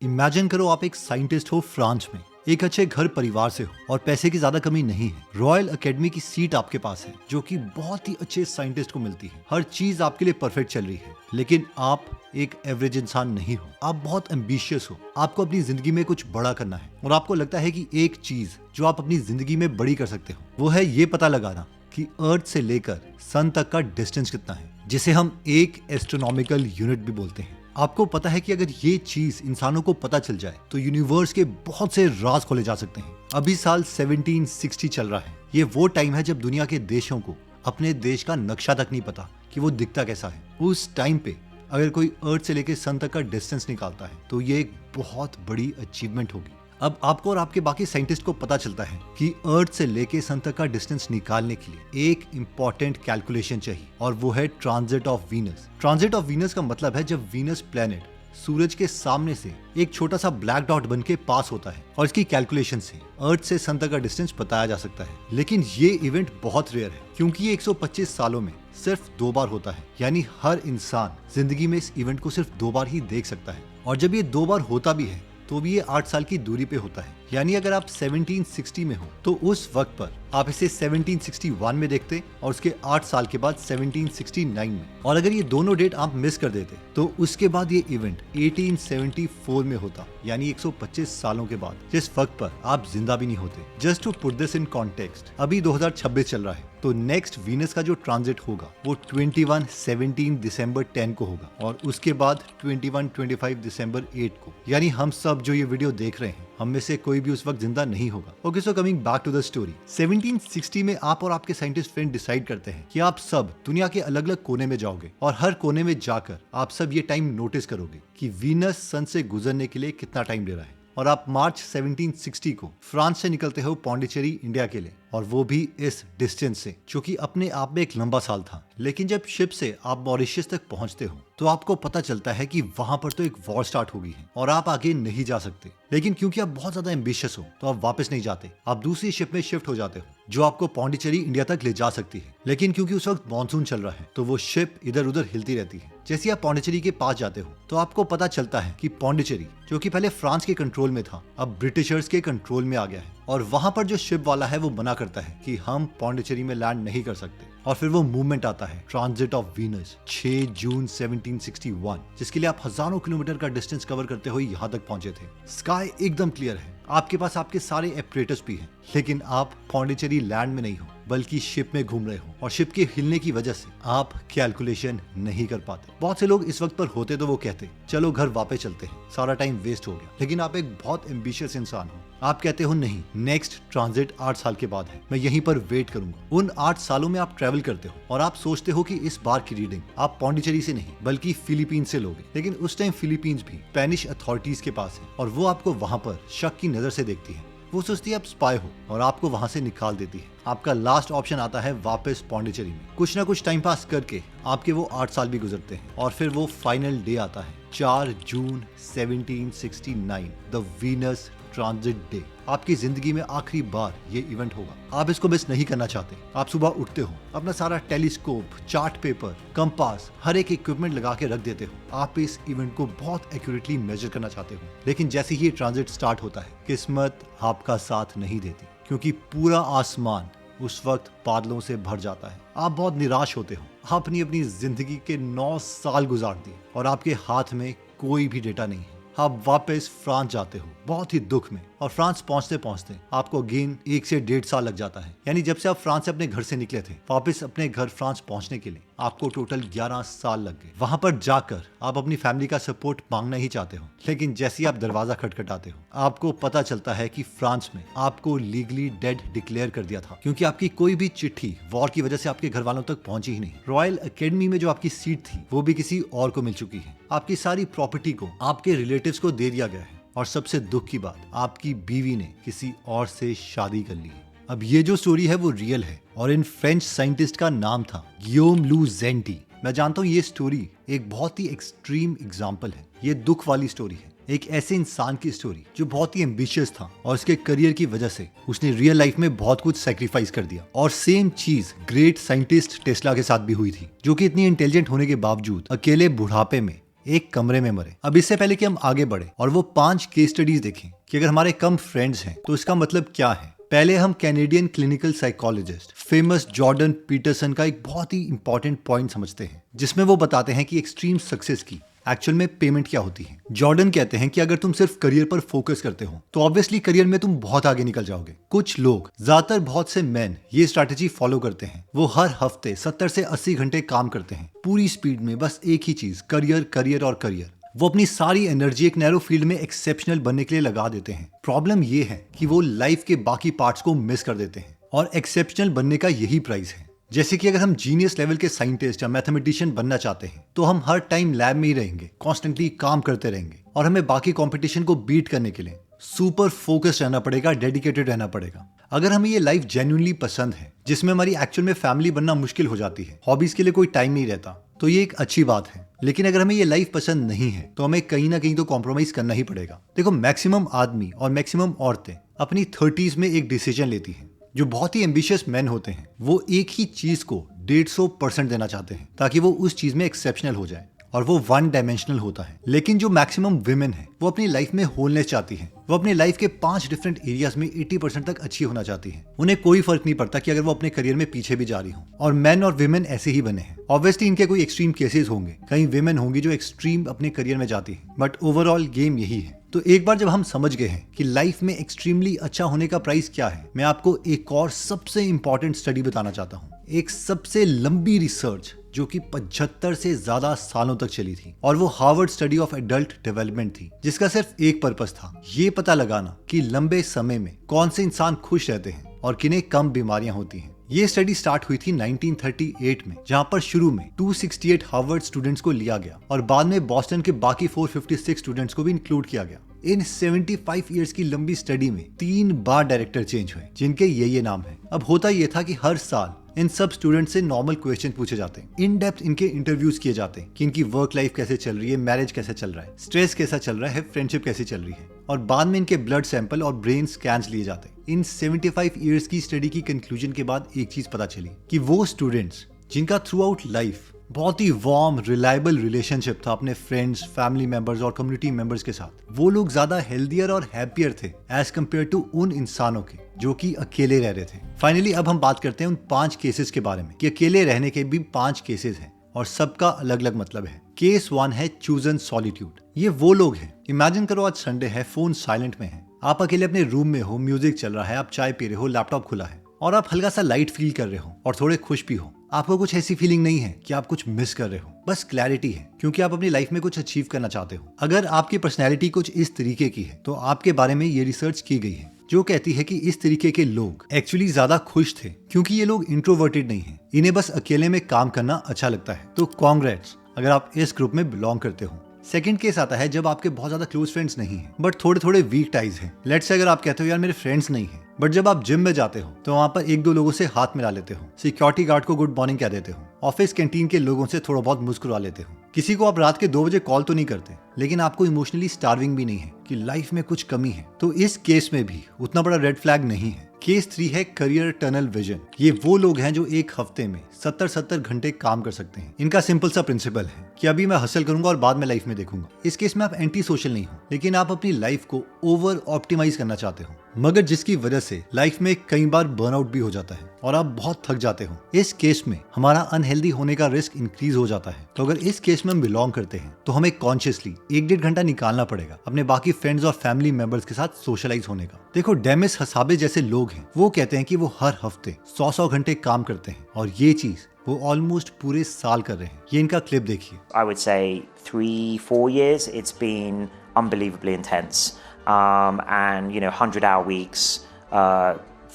Imagine करो आप एक साइंटिस्ट हो फ्रांस में, एक अच्छे घर परिवार से हो और पैसे की ज्यादा कमी नहीं है। रॉयल एकेडमी की सीट आपके पास है जो कि बहुत ही अच्छे साइंटिस्ट को मिलती है। हर चीज आपके लिए परफेक्ट चल रही है, लेकिन आप एक एवरेज इंसान नहीं हो। आप बहुत एम्बिशियस हो, आपको अपनी जिंदगी में कुछ बड़ा करना है और आपको लगता है कि एक चीज जो आप अपनी जिंदगी में बड़ी कर सकते हो वो है ये पता लगाना कि अर्थ से लेकर सन तक का डिस्टेंस कितना है, जिसे हम एक एस्ट्रोनॉमिकल यूनिट भी बोलते हैं। आपको पता है कि अगर ये चीज इंसानों को पता चल जाए तो यूनिवर्स के बहुत से राज खोले जा सकते हैं। अभी साल 1760 चल रहा है। ये वो टाइम है जब दुनिया के देशों को अपने देश का नक्शा तक नहीं पता कि वो दिखता कैसा है। उस टाइम पे अगर कोई अर्थ से लेकर सन तक का डिस्टेंस निकालता है तो ये एक बहुत बड़ी अचीवमेंट होगी। अब आपको और आपके बाकी साइंटिस्ट को पता चलता है कि अर्थ से लेके सन तक का डिस्टेंस निकालने के लिए एक इंपॉर्टेंट कैलकुलेशन चाहिए और वो है transit of Venus. Transit of Venus का मतलब है जब वीनस प्लेनेट सूरज के सामने से एक छोटा सा ब्लैक डॉट बन के पास होता है और इसकी कैलकुलेशन से अर्थ से सन तक का डिस्टेंस बताया जा सकता है। लेकिन ये इवेंट बहुत रेयर है क्योंकि ये 125 सालों में सिर्फ 2 बार होता है, यानी हर इंसान जिंदगी में इस इवेंट को सिर्फ 2 बार ही देख सकता है। और जब ये 2 बार होता भी है तो भी ये 8 साल की दूरी पे होता है। यानी अगर आप 1760 में हो तो उस वक्त पर आप इसे 1761 में देखते और उसके 8 साल के बाद 1769 में। और अगर ये दोनों डेट आप मिस कर देते तो उसके बाद ये इवेंट 1874 में होता, यानी 125 सालों के बाद, जिस वक्त पर आप जिंदा भी नहीं होते। Just to put this in context, अभी 2026 चल रहा है तो नेक्स्ट वीनस का जो ट्रांजिट होगा वो 17 दिसंबर 10 को होगा और उसके बाद 25 दिसंबर 8 को। यानी हम सब जो ये वीडियो देख रहे हैं हम में से कोई भी उस वक्त जिंदा नहीं होगा। Okay, so coming back to the story, 1760 में आप और आपके साइंटिस्ट फ्रेंड डिसाइड करते हैं कि आप सब दुनिया के अलग अलग कोने में जाओगे और हर कोने में जाकर आप सब ये टाइम नोटिस करोगे कि वीनस सन से गुजरने के लिए कितना टाइम ले रहा है। और आप मार्च 1760 को फ्रांस से निकलते हो पौंडीचेरी इंडिया के लिए, और वो भी इस डिस्टेंस से जो कि अपने आप में एक लंबा साल था। लेकिन जब शिप से आप मॉरिशस तक पहुंचते हो तो आपको पता चलता है कि वहां पर तो एक वॉर स्टार्ट हो गई है और आप आगे नहीं जा सकते। लेकिन क्योंकि आप बहुत ज्यादा एम्बिशियस हो तो आप वापस नहीं जाते, आप दूसरी शिप में शिफ्ट हो जाते हो जो आपको पौंडीचेरी इंडिया तक ले जा सकती है। लेकिन क्योंकि उस वक्त मानसून चल रहा है तो वो शिप इधर उधर हिलती रहती है। जैसे आप पौंडीचेरी के पास जाते हो तो आपको पता चलता है कि पौंडीचेरी जो कि पहले फ्रांस के कंट्रोल में था अब ब्रिटिशर्स के कंट्रोल में आ गया है। और वहां पर जो शिप वाला है वो मना करता है कि हम पौंडीचेरी में लैंड नहीं कर सकते। और फिर वो मूवमेंट आता है ट्रांजिट ऑफ वीनस 6 जून 1761, जिसके लिए आप हजारों किलोमीटर का डिस्टेंस कवर करते हुए यहाँ तक पहुंचे थे। स्काई एकदम क्लियर है, आपके पास आपके सारे एपरेटस भी हैं, लेकिन आप पौंडीचेरी लैंड में नहीं हो बल्कि शिप में घूम रहे हो और शिप के हिलने की वजह से आप कैलकुलेशन नहीं कर पाते। बहुत से लोग इस वक्त पर होते तो वो कहते चलो घर वापस चलते हैं, सारा टाइम वेस्ट हो गया। लेकिन आप एक बहुत एम्बिशियस इंसान हो, आप कहते हो नहीं, नेक्स्ट ट्रांजिट 8 साल के बाद है, मैं यहीं पर वेट करूंगा। उन 8 सालों में आप ट्रेवल करते हो और आप सोचते हो कि इस बार की रीडिंग आप पौंडीचेरी से नहीं बल्कि फिलीपींस से लोगे। लेकिन उस टाइम फिलीपींस भी स्पेनिश अथॉरिटीज के पास है और वो आपको वहां पर शक की नजर से देखती है। वो सोचती है आप स्पाई हो और आपको वहां से निकाल देती है। आपका लास्ट ऑप्शन आता है वापस पौंडीचेरी में। कुछ ना कुछ टाइम पास करके आपके वो 8 साल भी गुजरते हैं और फिर वो फाइनल डे आता है 4 जून 1769, द वीनस ट्रांजिट डे। आपकी जिंदगी में आखिरी बार ये इवेंट होगा। आप इसको मिस नहीं करना चाहते। आप सुबह उठते हो, अपना सारा टेलीस्कोप, चार्ट पेपर, कंपास, हर एक इक्विपमेंट लगा के रख देते हो। आप इस इवेंट को बहुत एक्यूरेटली मेजर करना चाहते हो। लेकिन जैसे ही ये ट्रांजिट स्टार्ट होता है किस्मत आपका साथ नहीं देती, क्योंकि पूरा आसमान उस वक्त बादलों से भर जाता है। आप बहुत निराश होते हो। आपने अपनी जिंदगी के 9 साल गुजार दिए और आपके हाथ में कोई भी डेटा नहीं है। आप वापस फ्रांस जाते हो बहुत ही दुख में, और फ्रांस पहुंचते पहुंचते आपको अगेन 1 से 1.5 साल लग जाता है। यानी जब से आप फ्रांस से अपने घर से निकले थे वापस अपने घर फ्रांस पहुंचने के लिए आपको टोटल 11 साल लग गए। वहां पर जाकर आप अपनी फैमिली का सपोर्ट मांगना ही चाहते हो, लेकिन जैसे ही आप दरवाजा खटखटाते हो आपको पता चलता है कि फ्रांस में आपको लीगली डेड डिक्लेयर कर दिया था, क्योंकि आपकी कोई भी चिट्ठी वॉर की वजह से आपके घर वालों तक पहुंची ही नहीं। रॉयल एकेडमी में जो आपकी सीट थी वो भी किसी और को मिल चुकी है। आपकी सारी प्रॉपर्टी को आपके रिलेटिव्स को दे दिया गया है और सबसे दुख की बात, आपकी बीवी ने किसी और से शादी कर ली है। अब ये जो स्टोरी है वो रियल है और इन फ्रेंच साइंटिस्ट का नाम था गियोम लू जेंटी। मैं जानता हूँ ये स्टोरी एक बहुत ही एक्सट्रीम एग्जाम्पल है। ये दुख वाली स्टोरी है, एक ऐसे इंसान की स्टोरी जो बहुत ही एम्बिशियस था और उसके करियर की वजह से उसने रियल लाइफ में बहुत कुछ सैक्रिफाइस कर दिया। और सेम चीज ग्रेट साइंटिस्ट टेस्ला के साथ भी हुई थी, जो कि इतनी इंटेलिजेंट होने के बावजूद अकेले बुढ़ापे में एक कमरे में मरे। अब इससे पहले कि हम आगे बढ़े और वो 5 केस स्टडीज देखें कि अगर हमारे कम फ्रेंड्स हैं तो इसका मतलब क्या है, पहले हम Canadian clinical psychologist famous Jordan Peterson का एक बहुत ही इंपॉर्टेंट पॉइंट समझते हैं, जिसमें वो बताते हैं कि एक्सट्रीम सक्सेस की एक्चुअल में पेमेंट क्या होती है। जॉर्डन कहते हैं कि अगर तुम सिर्फ करियर पर फोकस करते हो तो ऑब्वियसली करियर में तुम बहुत आगे निकल जाओगे। कुछ लोग, ज्यादातर बहुत से मैन, ये स्ट्रैटेजी फॉलो करते हैं। वो हर हफ्ते 70 से 80 घंटे काम करते हैं पूरी स्पीड में, बस एक ही चीज, करियर करियर और करियर। वो अपनी सारी एनर्जी एक नैरो फील्ड में एक्सेप्शनल बनने के लिए लगा देते हैं। प्रॉब्लम ये है कि वो लाइफ के बाकी पार्ट्स को मिस कर देते हैं और एक्सेप्शनल बनने का यही प्राइस है। जैसे कि अगर हम जीनियस लेवल के साइंटिस्ट या मैथमेटिशियन बनना चाहते हैं तो हम हर टाइम लैब में ही रहेंगे, कॉन्स्टेंटली काम करते रहेंगे और हमें बाकी कंपटीशन को बीट करने के लिए सुपर फोकस्ड रहना पड़ेगा, डेडिकेटेड रहना पड़ेगा। अगर हमें ये लाइफ जेन्युइनली पसंद है, जिसमें हमारी एक्चुअल में फैमिली बनना मुश्किल हो जाती है, हॉबीज के लिए कोई टाइम नहीं रहता, तो ये एक अच्छी बात है। लेकिन अगर हमें ये लाइफ पसंद नहीं है तो हमें कहीं ना कहीं तो कॉम्प्रोमाइज करना ही पड़ेगा। देखो, मैक्सिमम आदमी और मैक्सिमम औरतें अपनी 30s में एक डिसीजन लेती हैं। जो बहुत ही एम्बिशियस मैन होते हैं वो एक ही चीज को 150% देना चाहते हैं ताकि वो उस चीज में एक्सेप्शनल हो जाए और वो वन डायमेंशनल होता है। लेकिन जो मैक्सिमम विमेन है वो अपनी लाइफ में होलनेस चाहती है। वो अपनी लाइफ के 5 डिफरेंट एरियाज में 80% तक अच्छी होना चाहती है। उन्हें कोई फर्क नहीं पड़ता कि अगर वो अपने करियर में पीछे भी जा रही हो। और मैन और विमेन ऐसे ही बने हैं। ऑब्वियसली इनके कोई एक्सट्रीम केसेस होंगे, कई विमेन होंगी जो एक्सट्रीम अपने करियर में जाती है, बट ओवरऑल गेम यही है। तो एक बार जब हम समझ गए हैं कि लाइफ में एक्सट्रीमली अच्छा होने का प्राइस क्या है, मैं आपको एक और सबसे इंपॉर्टेंट स्टडी बताना चाहता हूँ। एक सबसे लंबी रिसर्च जो कि 75 से ज्यादा सालों तक चली थी, और वो Harvard study of adult development थी, जिसका सिर्फ एक पर्पस था, ये पता लगाना कि लंबे समय में कौन से इंसान खुश रहते हैं और किन्हें कम बीमारियां होती हैं। ये स्टडी स्टार्ट हुई थी 1938 में, जहां पर शुरू में 268 हार्वर्ड स्टूडेंट्स को लिया गया और बाद में बॉस्टन के बाकी 456 स्टूडेंट्स को भी इंक्लूड किया गया। इन 75 इयर्स की लंबी स्टडी में 3 बार डायरेक्टर चेंज हुए, जिनके ये नाम है। अब होता यह था कि हर साल इन सब स्टूडेंट से नॉर्मल क्वेश्चन पूछे जाते हैं, इन डेप्थ इनके इंटरव्यूज किए जाते हैं कि इनकी वर्क लाइफ कैसे चल रही है, मैरिज कैसे चल रहा है, स्ट्रेस कैसा चल रहा है, फ्रेंडशिप कैसी चल रही है, और बाद में इनके ब्लड सैंपल और ब्रेन स्कैन्स लिए जाते हैं। इन 75 इयर्स की स्टडी की कंक्लूजन के बाद एक चीज पता चली कि वो स्टूडेंट्स जिनका थ्रू आउट लाइफ बहुत ही वार्म रिलायबल रिलेशनशिप था अपने फ्रेंड्स, फैमिली मेंबर्स और कम्युनिटी मेंबर्स के साथ, वो लोग ज्यादा हेल्दियर और हैप्पियर थे एज कम्पेयर टू उन इंसानों के जो कि अकेले रह रहे थे। फाइनली अब हम बात करते हैं उन 5 केसेस के बारे में कि अकेले रहने के भी 5 केसेस हैं और सबका अलग अलग मतलब है। केस 1 है चूजन सॉलिट्यूड। ये वो लोग हैं, इमेजिन करो आज संडे है, फोन साइलेंट में है, आप अकेले अपने रूम में हो, म्यूजिक चल रहा है, आप चाय पी रहे हो, लैपटॉप खुला है और आप हल्का सा लाइट फील कर रहे हो और थोड़े खुश भी हो। आपको कुछ ऐसी फीलिंग नहीं है कि आप कुछ मिस कर रहे हो, बस क्लैरिटी है क्योंकि आप अपनी लाइफ में कुछ अचीव करना चाहते हो। अगर आपकी पर्सनैलिटी कुछ इस तरीके की है तो आपके बारे में ये रिसर्च की गई है जो कहती है कि इस तरीके के लोग एक्चुअली ज्यादा खुश थे क्योंकि ये लोग इंट्रोवर्टेड नहीं है, इन्हें बस अकेले में काम करना अच्छा लगता है। तो कांग्रेट्स अगर आप इस ग्रुप में बिलोंग करते हो। सेकंड केस आता है जब आपके बहुत ज्यादा क्लोज फ्रेंड्स नहीं हैं बट थोड़े थोड़े वीक टाइज हैं। लेट्स से अगर आप कहते हो यार मेरे फ्रेंड्स नहीं हैं, बट जब आप जिम में जाते हो तो वहाँ पर 1-2 लोगों से हाथ मिला लेते हो, सिक्योरिटी गार्ड को गुड मॉर्निंग कह देते हो, ऑफिस कैंटीन के लोगों से थोड़ा बहुत मुस्कुरा लेते हो, किसी को आप रात के 2 बजे कॉल तो नहीं करते लेकिन आपको इमोशनली स्टार्विंग भी नहीं है कि लाइफ में कुछ कमी है, तो इस केस में भी उतना बड़ा रेड फ्लैग नहीं है। केस 3 है करियर टनल विजन। ये वो लोग हैं जो एक हफ्ते में 70 घंटे काम कर सकते हैं। इनका सिंपल सा प्रिंसिपल है कि अभी मैं हसल करूंगा और बाद में लाइफ में देखूंगा। इस केस में आप एंटी सोशल नहीं हो लेकिन आप अपनी लाइफ को ओवर ऑप्टिमाइज करना चाहते हो, मगर जिसकी वजह से लाइफ में कई बार बर्नआउट भी हो जाता है और आप बहुत थक जाते हो। इस केस में हमारा अनहेल्दी होने का रिस्क इंक्रीज हो जाता है। तो अगर इस केस में हम बिलोंग करते हैं तो हमें कॉन्शियसली 1-1.5 घंटा निकालना पड़ेगा अपने बाकी फ्रेंड्स और फैमिली मेंबर्स के साथ सोशलाइज होने का। देखो, डेमिस हसाबे जैसे लोग हैं, वो कहते हैं कि वो हर हफ्ते 100 घंटे काम करते हैं और ये चीज वो ऑलमोस्ट पूरे साल कर रहे हैं। ये इनका क्लिप देखिए। I would say 3-4 years it's been unbelievably intense, and 100-hour weeks,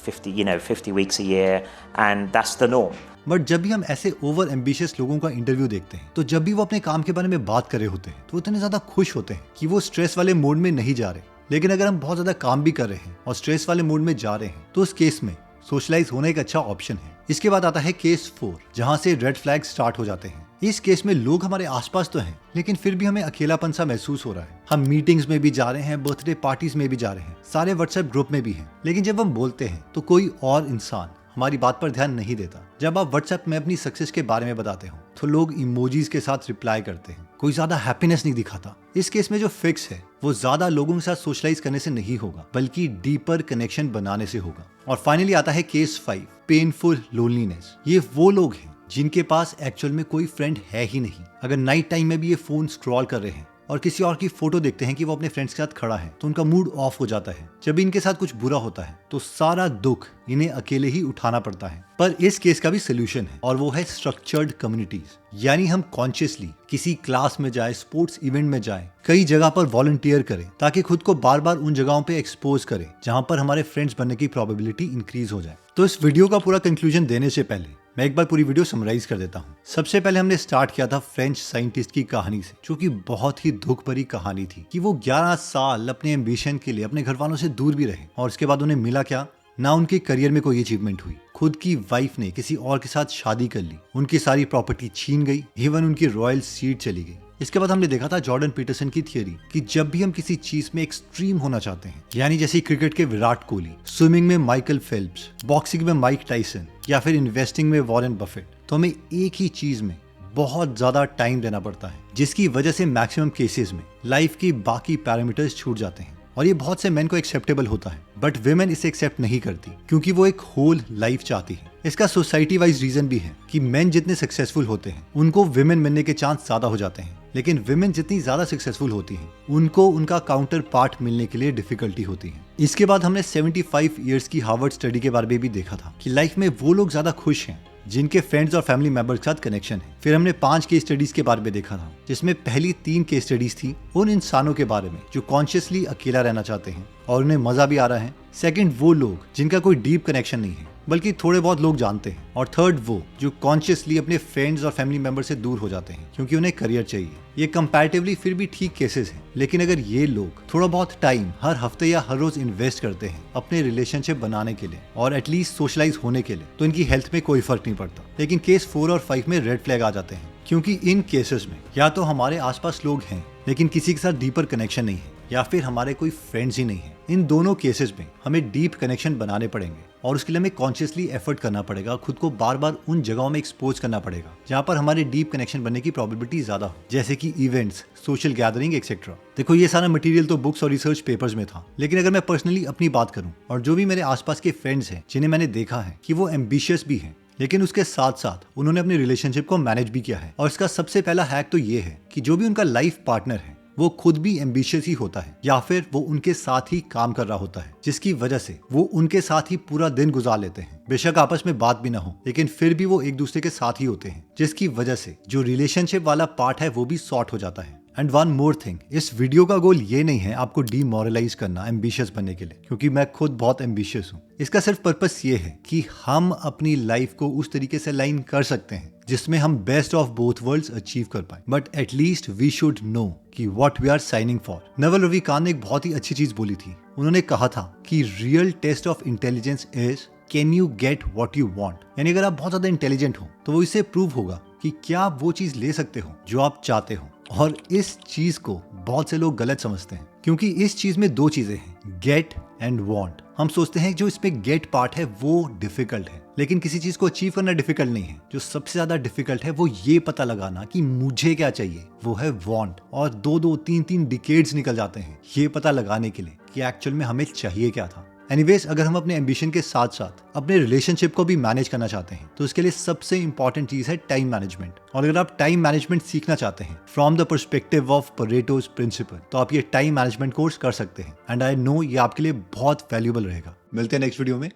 50 weeks a year, and that's the norm. But जब भी हम ऐसे ओवर एम्बिशियस लोगों का इंटरव्यू देखते हैं तो जब भी वो अपने काम के बारे में बात कर रहे होते हैं तो इतने ज्यादा खुश होते हैं कि वो स्ट्रेस वाले मोड में नहीं जा रहे। लेकिन अगर हम बहुत ज्यादा काम भी कर रहे हैं और स्ट्रेस वाले मोड में जा रहे हैं तो उस केस में सोशलाइज होने एक अच्छा ऑप्शन है। इसके बाद आता है केस 4, जहां से रेड फ्लैग स्टार्ट हो जाते हैं। इस केस में लोग हमारे आसपास तो हैं लेकिन फिर भी हमें अकेलापन सा महसूस हो रहा है। हम मीटिंग्स में भी जा रहे हैं, बर्थडे पार्टीज में भी जा रहे हैं, सारे व्हाट्सएप ग्रुप में भी हैं, लेकिन जब हम बोलते हैं तो कोई और इंसान हमारी बात पर ध्यान नहीं देता। जब आप व्हाट्सएप में अपनी सक्सेस के बारे में बताते हो तो लोग इमोजीज के साथ रिप्लाई करते हैं, कोई ज्यादा हैप्पीनेस नहीं दिखाता। इस केस में जो फिक्स है वो ज्यादा लोगों के साथ सोशलाइज करने से नहीं होगा, बल्कि डीपर कनेक्शन बनाने से होगा। और फाइनली आता है केस 5, पेनफुल लोनलीनेस। ये वो लोग हैं जिनके पास एक्चुअल में कोई फ्रेंड है ही नहीं। अगर नाइट टाइम में भी ये फोन स्क्रॉल कर रहे हैं और किसी और की फोटो देखते हैं कि वो अपने फ्रेंड्स के साथ खड़ा है, तो उनका मूड ऑफ हो जाता है। जब इनके साथ कुछ बुरा होता है तो सारा दुख इन्हें अकेले ही उठाना पड़ता है। पर इस केस का भी सोल्यूशन है, और वो है स्ट्रक्चर्ड कम्युनिटीज। यानी हम कॉन्शियसली किसी क्लास में जाए, स्पोर्ट्स इवेंट में जाए, कई जगह पर वॉलंटियर करें, ताकि खुद को बार बार उन जगहों पे एक्सपोज करें जहां पर हमारे फ्रेंड्स बनने की प्रोबेबिलिटी इंक्रीज हो जाए। तो इस वीडियो का पूरा कंक्लूजन देने से पहले मैं एक बार पूरी वीडियो समराइज कर देता हूँ। सबसे पहले हमने स्टार्ट किया था फ्रेंच साइंटिस्ट की कहानी से, जो कि बहुत ही दुख भरी कहानी थी कि वो 11 साल अपने एम्बिशन के लिए अपने घर वालों से दूर भी रहे, और उसके बाद उन्हें मिला क्या? ना उनके करियर में कोई अचीवमेंट हुई, खुद की वाइफ ने किसी और के साथ शादी कर ली, उनकी सारी प्रॉपर्टी छीन गई, इवन उनकी रॉयल सीट चली गई। इसके बाद हमने देखा था जॉर्डन पीटरसन की थियरी कि जब भी हम किसी चीज में एक्सट्रीम होना चाहते हैं, यानी जैसे क्रिकेट के विराट कोहली, स्विमिंग में माइकल फेल्प्स, बॉक्सिंग में माइक टाइसन, या फिर इन्वेस्टिंग में वॉरेन बफेट, तो हमें एक ही चीज में बहुत ज्यादा टाइम देना पड़ता है, जिसकी वजह से मैक्सिमम केसेस में लाइफ की बाकी पैरामीटर्स छूट जाते हैं। और ये बहुत से मेन को एक्सेप्टेबल होता है, बट विमेन इसे एक्सेप्ट नहीं करती, क्योंकि वो एक होल लाइफ चाहती है। इसका सोसाइटी वाइज रीजन भी है कि मेन जितने सक्सेसफुल होते हैं उनको विमेन मिलने के चांस ज्यादा हो जाते हैं, लेकिन विमेन जितनी ज्यादा सक्सेसफुल होती हैं उनको उनका काउंटर पार्ट मिलने के लिए डिफिकल्टी होती है। इसके बाद हमने 75 ईयर्स की हार्वर्ड स्टडी के बारे में भी देखा था कि लाइफ में वो लोग ज्यादा खुश हैं जिनके फ्रेंड्स और फैमिली मेंबर्स के साथ कनेक्शन है। फिर हमने 5 केस स्टडीज के बारे में देखा था, जिसमें पहली 3 केस स्टडीज थी उन इंसानों के बारे में जो कॉन्शियसली अकेला रहना चाहते हैं और उन्हें मजा भी आ रहा है। सेकंड, वो लोग जिनका कोई डीप कनेक्शन नहीं है, बल्कि थोड़े बहुत लोग जानते हैं। और थर्ड, वो जो कॉन्शियसली अपने फ्रेंड्स और फैमिली मेंबर से दूर हो जाते हैं क्योंकि उन्हें करियर चाहिए। ये कंपैरेटिवली फिर भी ठीक केसेस हैं, लेकिन अगर ये लोग थोड़ा बहुत टाइम हर हफ्ते या हर रोज इन्वेस्ट करते हैं अपने रिलेशनशिप बनाने के लिए और एटलीस्ट सोशलाइज होने के लिए, तो इनकी हेल्थ में कोई फर्क नहीं पड़ता। लेकिन केस 4 और 5 में रेड फ्लैग आ जाते हैं, क्योंकि इन केसेस में या तो हमारे आसपास लोग हैं लेकिन किसी के साथ डीपर कनेक्शन नहीं है, या फिर हमारे कोई फ्रेंड्स ही नहीं है। इन दोनों केसेस में हमें डीप कनेक्शन बनाने पड़ेंगे, और उसके लिए हमें कॉन्शियसली एफर्ट करना पड़ेगा, खुद को बार बार उन जगहों में एक्सपोज करना पड़ेगा जहाँ पर हमारे डीप कनेक्शन बनने की प्रोबेबिलिटी ज्यादा हो, जैसे कि इवेंट्स, सोशल गैदरिंग एक्सेट्रा। देखो, ये सारा मटेरियल तो बुक्स और रिसर्च पेपर्स में था, लेकिन अगर मैं पर्सनली अपनी बात करूँ और जो भी मेरे आसपास के फ्रेंड्स हैं जिन्हें मैंने देखा है कि वो एम्बिशियस भी हैं, लेकिन उसके साथ साथ उन्होंने अपनी रिलेशनशिप को मैनेज भी किया है। और इसका सबसे पहला हैक तो ये है कि जो भी उनका लाइफ पार्टनर है वो खुद भी एम्बिशियस ही होता है, या फिर वो उनके साथ ही काम कर रहा होता है, जिसकी वजह से वो उनके साथ ही पूरा दिन गुजार लेते हैं। बेशक आपस में बात भी ना हो, लेकिन फिर भी वो एक दूसरे के साथ ही होते हैं, जिसकी वजह से जो रिलेशनशिप वाला पार्ट है वो भी सॉर्ट हो जाता है। एंड वन मोर थिंग, इस वीडियो का गोल ये नहीं है आपको डीमोरलाइज करना एम्बिशियस बनने के लिए, क्योंकि मैं खुद बहुत एम्बिशियस हूँ। इसका सिर्फ पर्पस ये है कि हम अपनी लाइफ को उस तरीके से लाइन कर सकते हैं जिसमें हम best of both worlds achieve कर पाए, but at least we should know कि what we are signing for. Naval Ravikant ने एक बहुत ही अच्छी चीज बोली थी। उन्होंने कहा था कि real test of intelligence is can you get what you want. यानी अगर आप बहुत ज्यादा इंटेलिजेंट हो तो वो इससे प्रूव होगा कि क्या आप वो चीज ले सकते हो जो आप चाहते हो। और इस चीज को बहुत से लोग गलत समझते हैं, क्योंकि इस चीज में 2 चीजें हैं, गेट एंड वांट। हम सोचते हैं जो इसमें गेट पार्ट है वो डिफिकल्ट है, लेकिन किसी चीज को अचीव करना डिफिकल्ट नहीं है। जो सबसे ज्यादा डिफिकल्ट है वो ये पता लगाना कि मुझे क्या चाहिए, वो है वांट। और 2-2, 3-3 डिकेड्स निकल जाते हैं ये पता लगाने के लिए कि एक्चुअल में हमें चाहिए क्या था। एनीवेज, अगर हम अपने एम्बिशन के साथ साथ अपने रिलेशनशिप को भी मैनेज करना चाहते हैं तो उसके लिए सबसे इंपॉर्टेंट चीज है टाइम मैनेजमेंट। और अगर आप टाइम मैनेजमेंट सीखना चाहते हैं from the perspective of Pareto's principle, तो आप ये टाइम मैनेजमेंट कोर्स कर सकते हैं। एंड आई नो ये आपके लिए बहुत वैल्यूएबल रहेगा। मिलते हैं नेक्स्ट वीडियो में।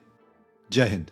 जय हिंद।